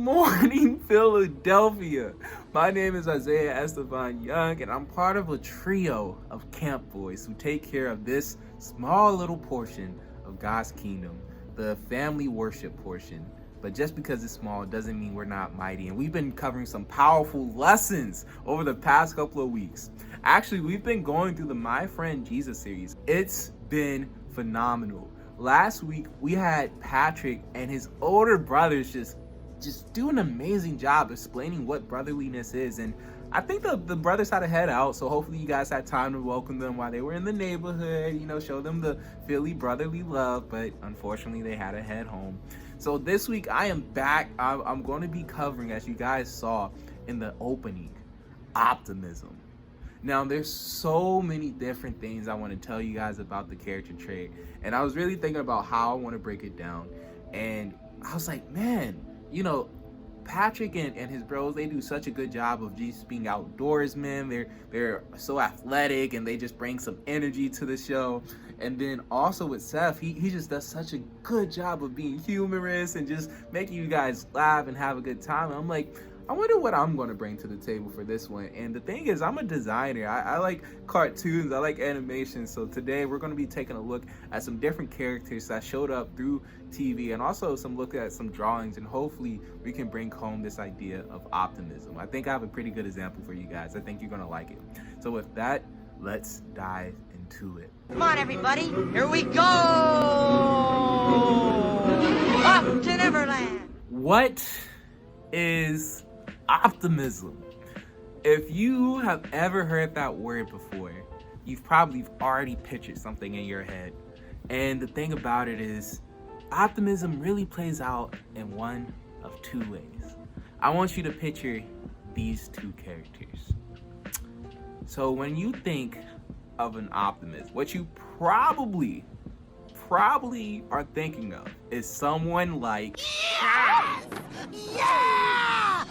morning, Philadelphia. My name is Isaiah Esteban Young, and I'm part of a trio of camp boys who take care of this small little portion of God's kingdom, the family worship portion. But just because it's small doesn't mean we're not mighty. And we've been covering some powerful lessons over the past couple of weeks. Actually, we've been going through the My Friend Jesus series. It's been phenomenal. Last week, we had Patrick and his older brothers just do an amazing job explaining what brotherliness is. And I think the brothers had to head out, so hopefully you guys had time to welcome them while they were in the neighborhood, show them the Philly brotherly love, but unfortunately they had to head home. So this week I am back. I'm going to be covering, as you guys saw in the opening, optimism. Now, there's so many different things I want to tell you guys about the character trait, and I was really thinking about how I want to break it down, and I was like, man, Patrick and his bros, they do such a good job of just being outdoorsmen. They're so athletic, and they just bring some energy to the show. And then also with Seth, he just does such a good job of being humorous and just making you guys laugh and have a good time. And I'm like, I wonder what I'm going to bring to the table for this one. And the thing is, I'm a designer. I like cartoons. I like animation. So today we're going to be taking a look at some different characters that showed up through TV, and also some look at some drawings, and hopefully we can bring home this idea of optimism. I think I have a pretty good example for you guys. I think you're going to like it. So with that, let's dive into it. Come on, everybody. Here we go. Off to Neverland. What is optimism? If you have ever heard that word before, you've probably already pictured something in your head. And the thing about it is, optimism really plays out in one of two ways. I want you to picture these two characters. So when you think of an optimist, what you probably are thinking of is someone like... Yeah! Yeah!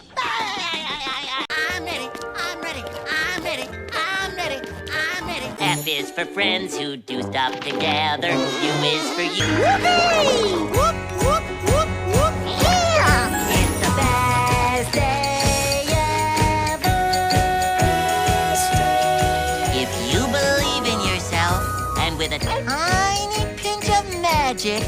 F is for friends who do stuff together. U is for you. Whoopee! Whoop, whoop, whoop, whoop, yeah! It's the best day ever. If you believe in yourself, and with a tiny pinch of magic,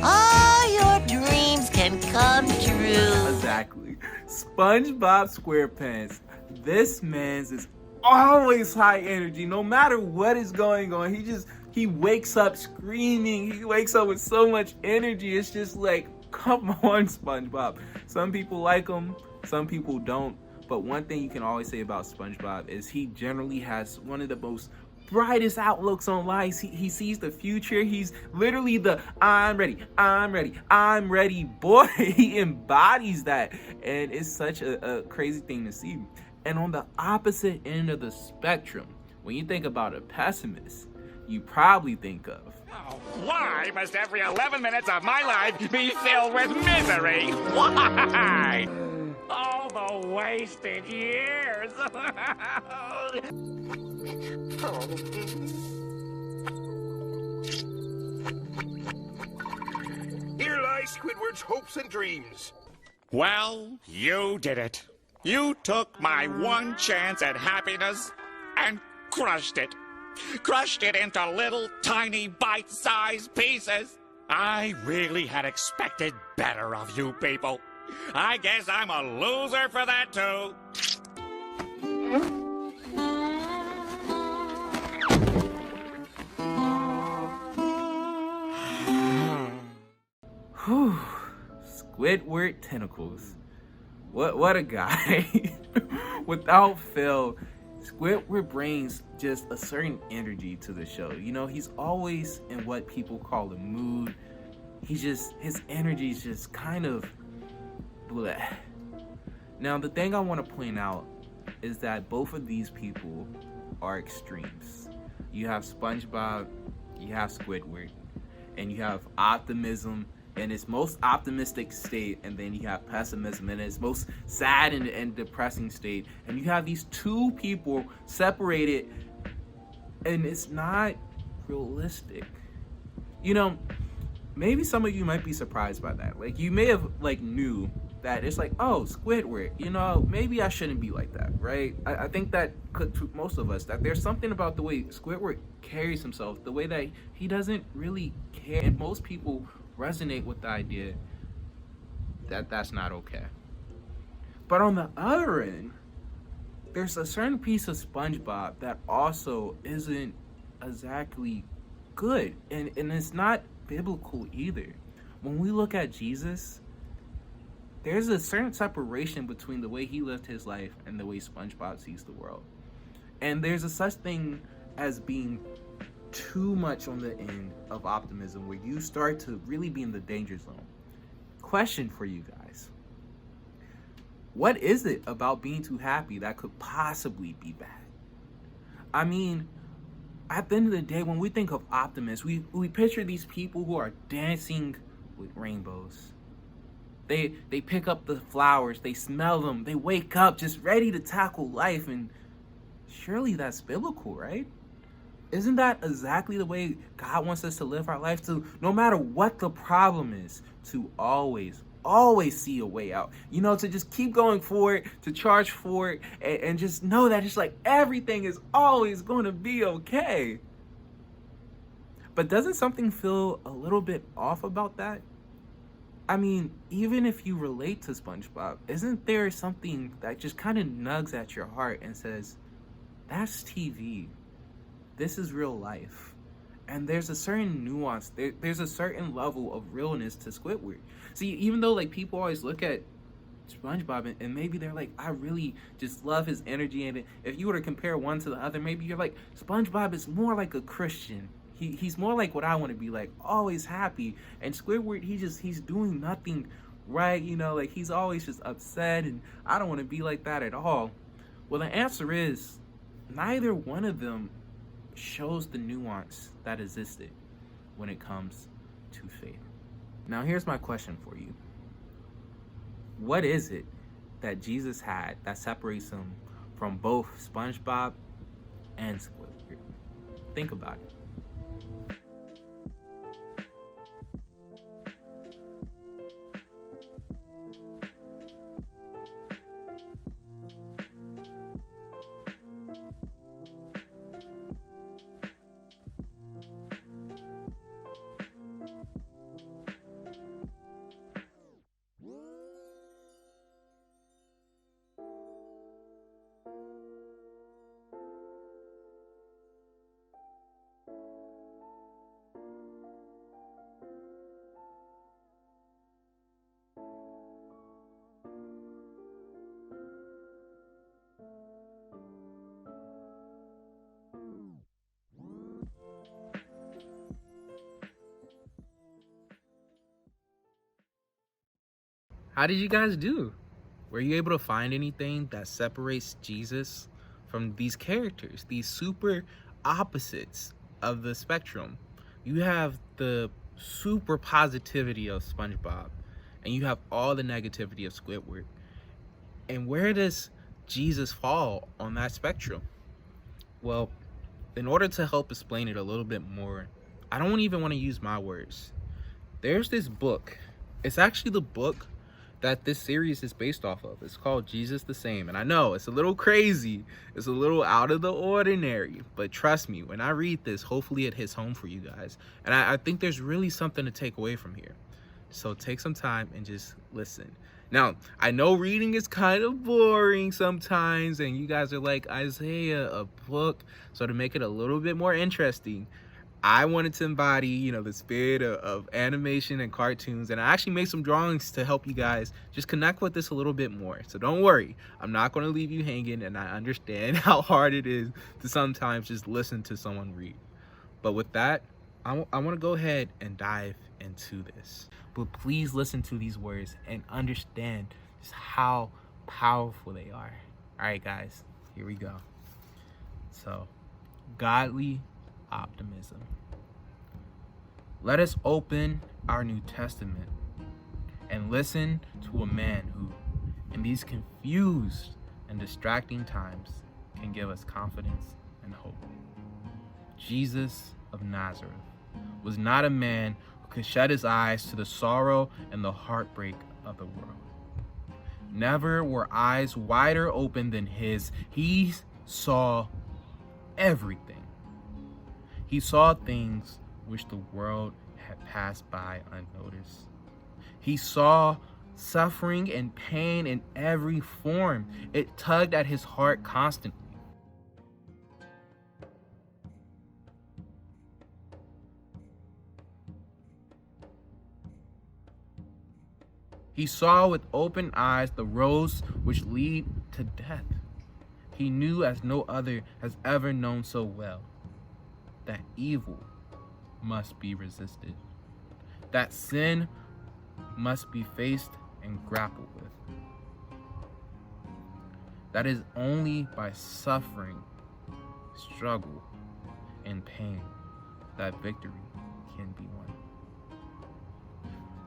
all your dreams can come true. Exactly. SpongeBob SquarePants. This man's is always high energy, no matter what is going on. He wakes up screaming. He wakes up with so much energy. It's just like, come on, SpongeBob. Some people like him, some people don't. But one thing you can always say about SpongeBob is he generally has one of the most brightest outlooks on life. He sees the future. He's literally the I'm ready boy. He embodies that, and it's such a crazy thing to see. And on the opposite end of the spectrum, when you think about a pessimist, you probably think of... Why must every 11 minutes of my life be filled with misery? Why? All the wasted years. Here lie Squidward's hopes and dreams. Well, you did it. You took my one chance at happiness and crushed it. Crushed it into little tiny bite-sized pieces. I really had expected better of you people. I guess I'm a loser for that too. Whew. Squidward tentacles. What a guy. Without fail, Squidward brings just a certain energy to the show. He's always in what people call a mood. His energy is just kind of bleh. Now, the thing I want to point out is that both of these people are extremes. You have SpongeBob, you have Squidward, and you have optimism in its most optimistic state, and then you have pessimism in its most sad and depressing state. And you have these two people separated, and it's not realistic. Maybe some of you might be surprised by that. Like, you may have knew that it's like, oh, Squidward, you know, maybe I shouldn't be like that, right? I think that could to most of us, that there's something about the way Squidward carries himself, the way that he doesn't really care, and most people resonate with the idea that that's not okay. But on the other end, there's a certain piece of SpongeBob that also isn't exactly good, and it's not biblical either. When we look at Jesus, there's a certain separation between the way he lived his life and the way SpongeBob sees the world. And there's a such thing as being too much on the end of optimism, where you start to really be in the danger zone. Question for you guys. What is it about being too happy that could possibly be bad? I mean, at the end of the day, when we think of optimists, we picture these people who are dancing with rainbows. They pick up the flowers, they smell them, they wake up just ready to tackle life, and surely that's biblical, right? Isn't that exactly the way God wants us to live our life? To, no matter what the problem is, to always see a way out. You know, to just keep going forward, to charge forward, and just know that it's like everything is always going to be okay. But doesn't something feel a little bit off about that? I mean, even if you relate to SpongeBob, isn't there something that just kind of nugs at your heart and says, that's TV. This is real life. And there's a certain nuance, there's a certain level of realness to Squidward. See, even though like people always look at SpongeBob and maybe they're like, I really just love his energy, and if you were to compare one to the other, maybe you're like, SpongeBob is more like a Christian. He's more like what I want to be like, always happy. And Squidward, he's doing nothing right, you know, like he's always just upset, and I don't want to be like that at all. Well, the answer is neither one of them shows the nuance that existed when it comes to faith. Now, here's my question for you. What is it that Jesus had that separates him from both SpongeBob and Squidward? Think about it. How did you guys do? Were you able to find anything that separates Jesus from these characters, these super opposites of the spectrum? You have the super positivity of SpongeBob, and you have all the negativity of Squidward. And where does Jesus fall on that spectrum? Well, in order to help explain it a little bit more, I don't even want to use my words. There's this book. It's actually the book that this series is based off of. It's called Jesus the Same. And I know it's a little crazy, it's a little out of the ordinary, but trust me, when I read this, hopefully it hits home for you guys. And I think there's really something to take away from here. So take some time and just listen. Now, I know reading is kind of boring sometimes, and you guys are like, Isaiah, a book. So to make it a little bit more interesting, I wanted to embody, you know, the spirit of animation and cartoons, and I actually made some drawings to help you guys just connect with this a little bit more. So don't worry, I'm not going to leave you hanging, and I understand how hard it is to sometimes just listen to someone read. But with that, I want to go ahead and dive into this. But please listen to these words and understand just how powerful they are. All right, guys, here we go. So, godly optimism. Let us open our New Testament and listen to a man who, in these confused and distracting times, can give us confidence and hope. Jesus of Nazareth was not a man who could shut his eyes to the sorrow and the heartbreak of the world. Never were eyes wider open than his. He saw everything. He saw things which the world had passed by unnoticed. He saw suffering and pain in every form. It tugged at his heart constantly. He saw with open eyes the roads which lead to death. He knew as no other has ever known so well that evil must be resisted, that sin must be faced and grappled with. That is only by suffering, struggle, and pain that victory can be won.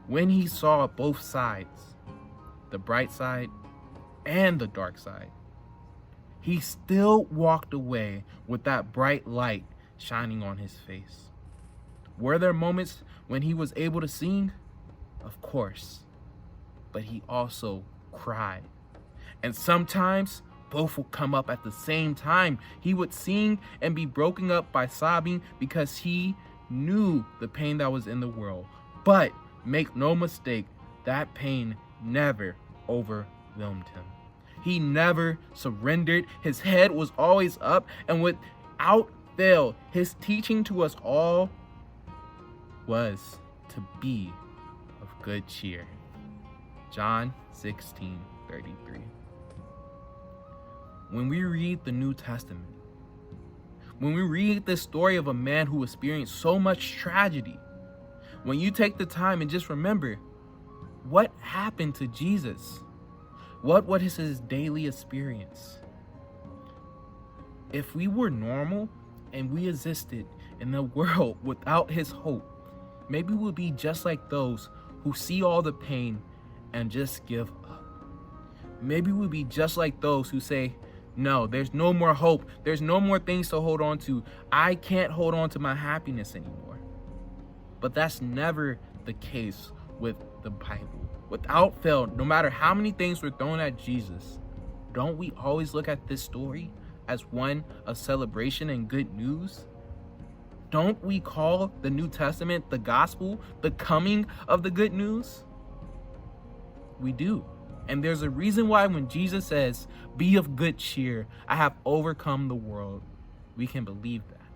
When he saw both sides, the bright side and the dark side, he still walked away with that bright light shining on his face. Were there moments when he was able to sing? Of course. But he also cried. And sometimes both would come up at the same time. He would sing and be broken up by sobbing because he knew the pain that was in the world. But make no mistake, that pain never overwhelmed him. He never surrendered. His head was always up, and without fail, his teaching to us all was to be of good cheer. John 16:33. When we read the New Testament, when we read the story of a man who experienced so much tragedy, when you take the time and just remember what happened to Jesus, what was his daily experience? If we were normal and we existed in a world without his hope, maybe we'll be just like those who see all the pain and just give up. Maybe we'll be just like those who say, no, there's no more hope. There's no more things to hold on to. I can't hold on to my happiness anymore. But that's never the case with the Bible. Without fail, no matter how many things were thrown at Jesus, don't we always look at this story as one of celebration and good news? Don't we call the New Testament the gospel, the coming of the good news? We do. And there's a reason why when Jesus says, be of good cheer, I have overcome the world, we can believe that.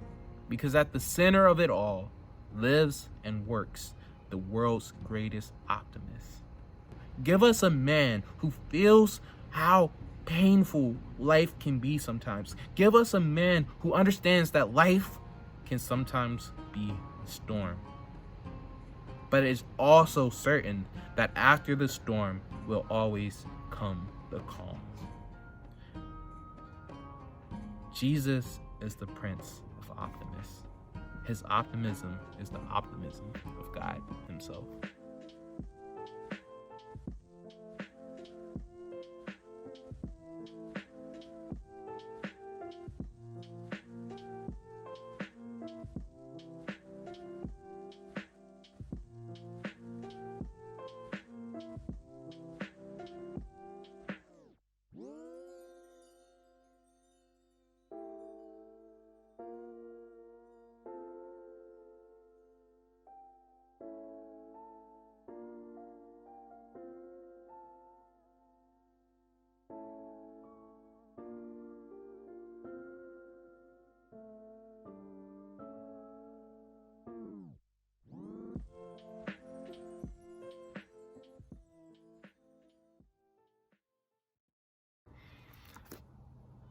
Because at the center of it all lives and works the world's greatest optimist. Give us a man who feels how painful life can be sometimes. Give us a man who understands that life can sometimes be a storm. But it's also certain that after the storm will always come the calm. Jesus is the Prince of Optimists. His optimism is the optimism of God himself.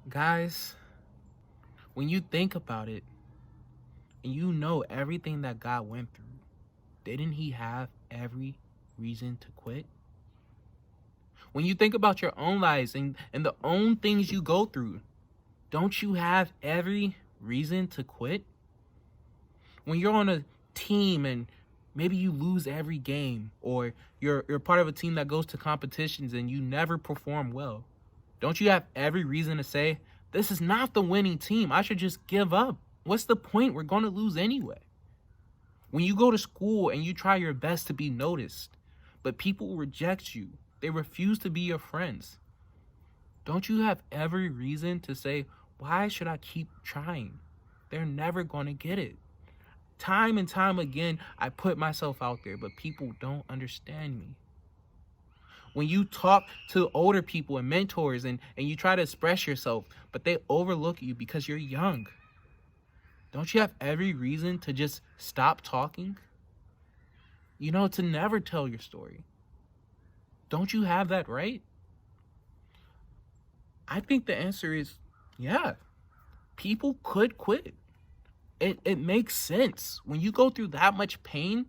Guys, when you think about it, and you know everything that God went through, didn't he have every reason to quit? When you think about your own lives and the own things you go through, don't you have every reason to quit? When you're on a team and maybe you lose every game, or you're part of a team that goes to competitions and you never perform well, don't you have every reason to say, this is not the winning team, I should just give up? What's the point? We're going to lose anyway. When you go to school and you try your best to be noticed, but people reject you, They refuse to be your friends. Don't you have every reason to say, why should I keep trying? They're never going to get it. Time and time again, I put myself out there, but people don't understand me. When you talk to older people and mentors and you try to express yourself, but they overlook you because you're young, don't you have every reason to just stop talking? To never tell your story. Don't you have that right? I think the answer is yeah. People could quit. It makes sense. When you go through that much pain,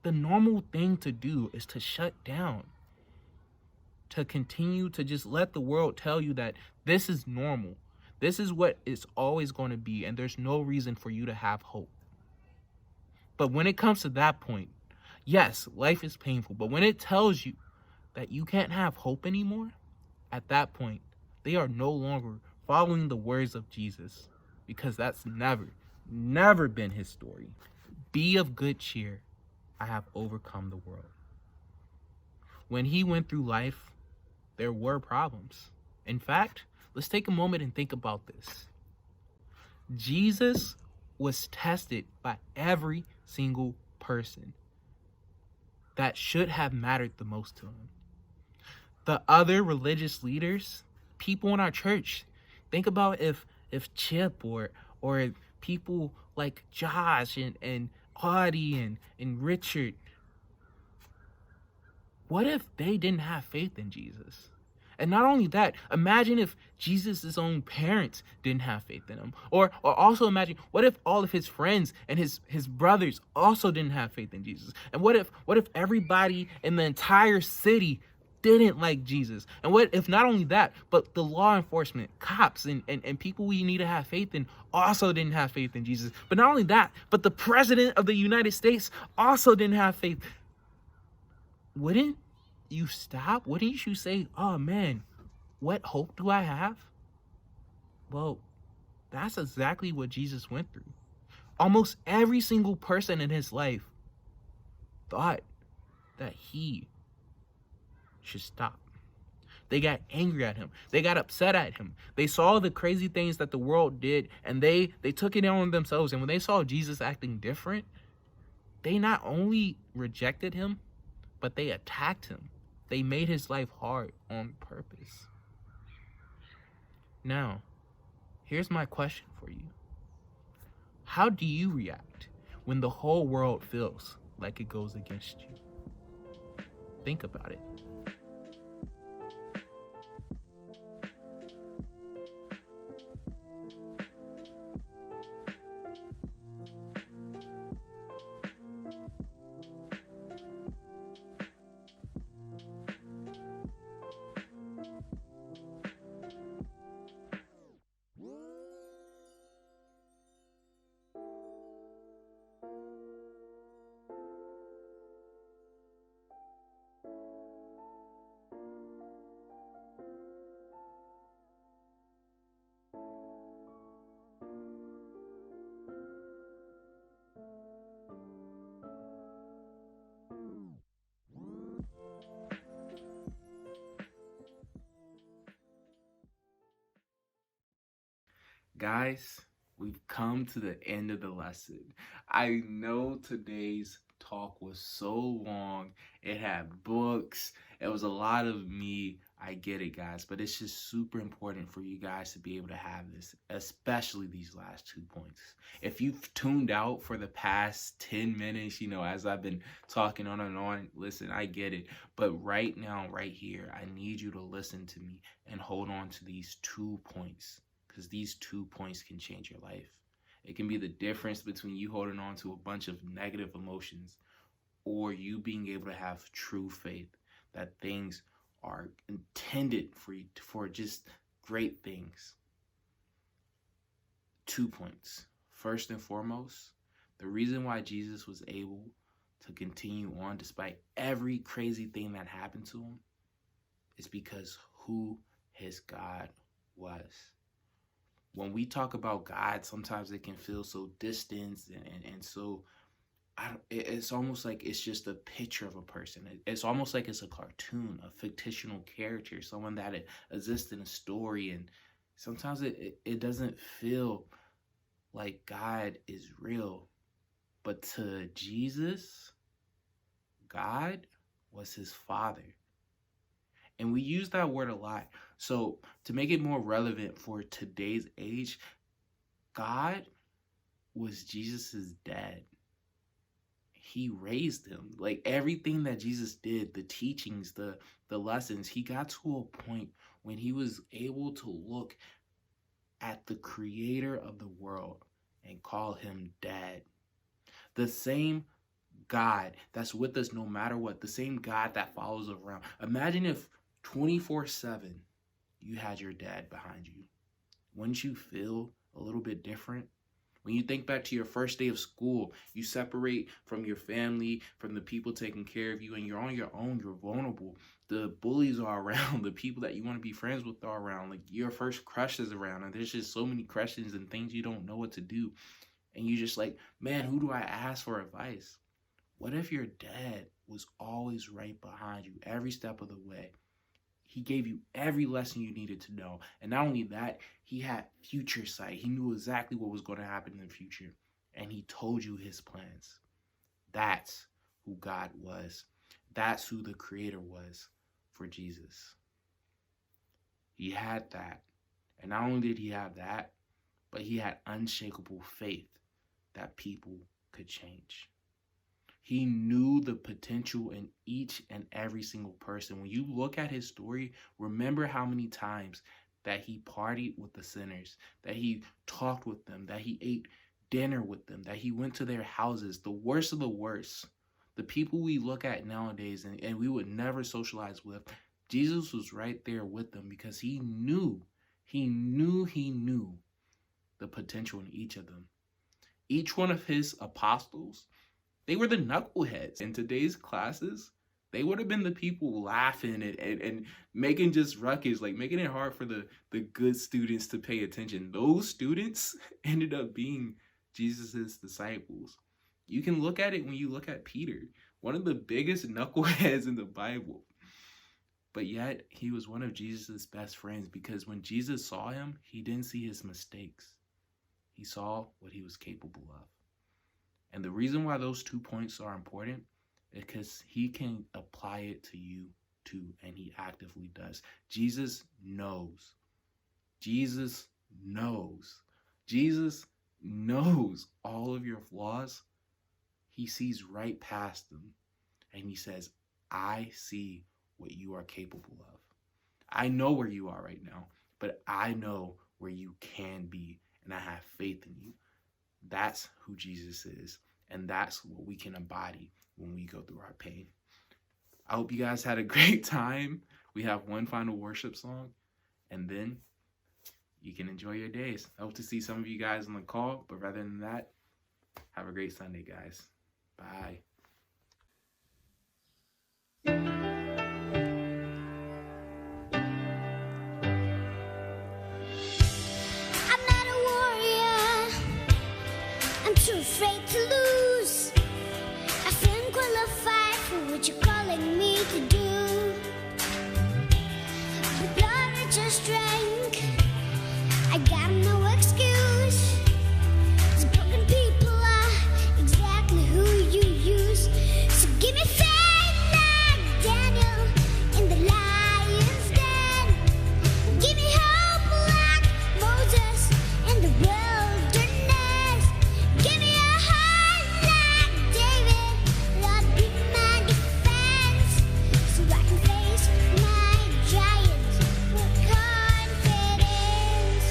the normal thing to do is to shut down. To continue to just let the world tell you that this is normal. This is what it's always going to be, and there's no reason for you to have hope. But when it comes to that point, yes, life is painful, but when it tells you that you can't have hope anymore, at that point, they are no longer following the words of Jesus, because that's never been his story. Be of good cheer. I have overcome the world. When he went through life, there were problems. In fact, let's take a moment and think about this. Jesus was tested by every single person that should have mattered the most to him. The other religious leaders, people in our church, think about if Chip or people like Josh and Audie and Richard, what if they didn't have faith in Jesus? And not only that, imagine if Jesus' own parents didn't have faith in him. Or also imagine, what if all of his friends and his brothers also didn't have faith in Jesus? And what if everybody in the entire city didn't like Jesus? And what if not only that, but the law enforcement, cops, and people we need to have faith in also didn't have faith in Jesus? But not only that, but the president of the United States also didn't have faith. Wouldn't you stop? Wouldn't you say, oh man, what hope do I have? Well, that's exactly what Jesus went through. Almost every single person in his life thought that he should stop. They got angry at him. They got upset at him. They saw the crazy things that the world did, and they took it on themselves. And when they saw Jesus acting different, they not only rejected him, but they attacked him. They made his life hard on purpose. Now, here's my question for you. How do you react when the whole world feels like it goes against you? Think about it. Guys, we've come to the end of the lesson. I know today's talk was so long. It had books. It was a lot of me. I get it, guys, but it's just super important for you guys to be able to have this, especially these last 2 points. If you've tuned out for the past 10 minutes, as I've been talking on and on, listen, I get it. But right now, right here, I need you to listen to me and hold on to these 2 points. Because these 2 points can change your life. It can be the difference between you holding on to a bunch of negative emotions or you being able to have true faith that things are intended for just great things. 2 points. First and foremost, the reason why Jesus was able to continue on despite every crazy thing that happened to him is because who his God was. When we talk about God, sometimes it can feel so distant and so it's almost like it's just a picture of a person. It's almost like it's a cartoon, a fictional character, someone that exists in a story. And sometimes it doesn't feel like God is real. But to Jesus, God was his father. And we use that word a lot. So to make it more relevant for today's age, God was Jesus's dad. He raised him. Like everything that Jesus did, the teachings, the lessons, he got to a point when he was able to look at the creator of the world and call him dad. The same God that's with us no matter what, the same God that follows around. Imagine if 24/7 you had your dad behind you. Wouldn't you feel a little bit different? When you think back to your first day of school, you separate from your family, from the people taking care of you, and you're on your own, you're vulnerable. The bullies are around, the people that you want to be friends with are around, like your first crush is around, and there's just so many questions and things you don't know what to do. And you just like, man, who do I ask for advice? What if your dad was always right behind you every step of the way? He gave you every lesson you needed to know. And not only that, he had future sight. He knew exactly what was going to happen in the future. And he told you his plans. That's who God was. That's who the creator was for Jesus. He had that. And not only did he have that, but he had unshakable faith that people could change. He knew the potential in each and every single person. When you look at his story, remember how many times that he partied with the sinners, that he talked with them, that he ate dinner with them, that he went to their houses, the worst of the worst, the people we look at nowadays and we would never socialize with. Jesus was right there with them because he knew the potential in each of them. Each one of his apostles, they were the knuckleheads. In today's classes, they would have been the people laughing and making just ruckus, like making it hard for the good students to pay attention. Those students ended up being Jesus's disciples. You can look at it when you look at Peter, one of the biggest knuckleheads in the Bible. But yet, he was one of Jesus's best friends because when Jesus saw him, he didn't see his mistakes. He saw what he was capable of. And the reason why those 2 points are important is because he can apply it to you too, and he actively does. Jesus knows. Jesus knows. Jesus knows all of your flaws. He sees right past them, and he says, I see what you are capable of. I know where you are right now, but I know where you can be, and I have faith in you. That's who Jesus is, and that's what we can embody when we go through our pain. I hope you guys had a great time. We have one final worship song, and then you can enjoy your days. I hope to see some of you guys on the call, but rather than that, have a great Sunday, guys. Bye. Too afraid to lose. I feel unqualified for what you're calling me to do. The blood I just drank, I got no excuse. These broken people are exactly who you use. So give me faith like Daniel in the lion's den. Give me hope like Moses in the wilderness. Give me a heart like David, Lord, be my defense, so I can face my giants with confidence.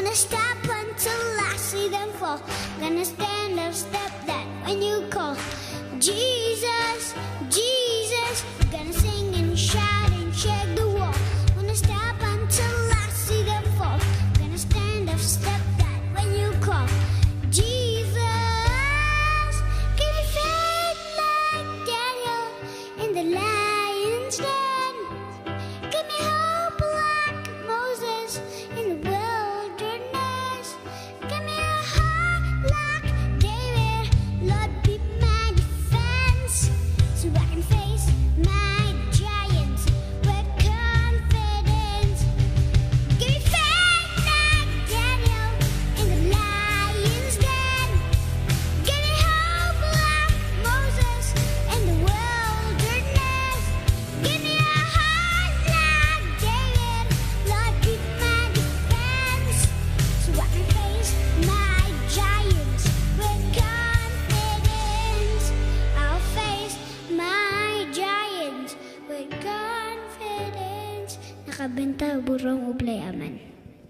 Wanna stop until I see them fall. Gonna stand up, step that when you call. Jesus, Jesus. Gonna sing and shout and shake the wall. Wanna stop until I see them fall. Gonna stand up, step that when you call. Jesus, give me faith like Daniel in the lion's den. Give me hope like Moses in the wilderness. Give me a heart like David, Lord, be my defense, so I can face my giants with confidence. Give me faith like Daniel in the lion's den. Give me hope like Moses in the wilderness. Give me a heart like David, Lord, be my defense, so I can face my giants with confidence. I'll face my giants with confidence. Nakabenta burong ublayaman.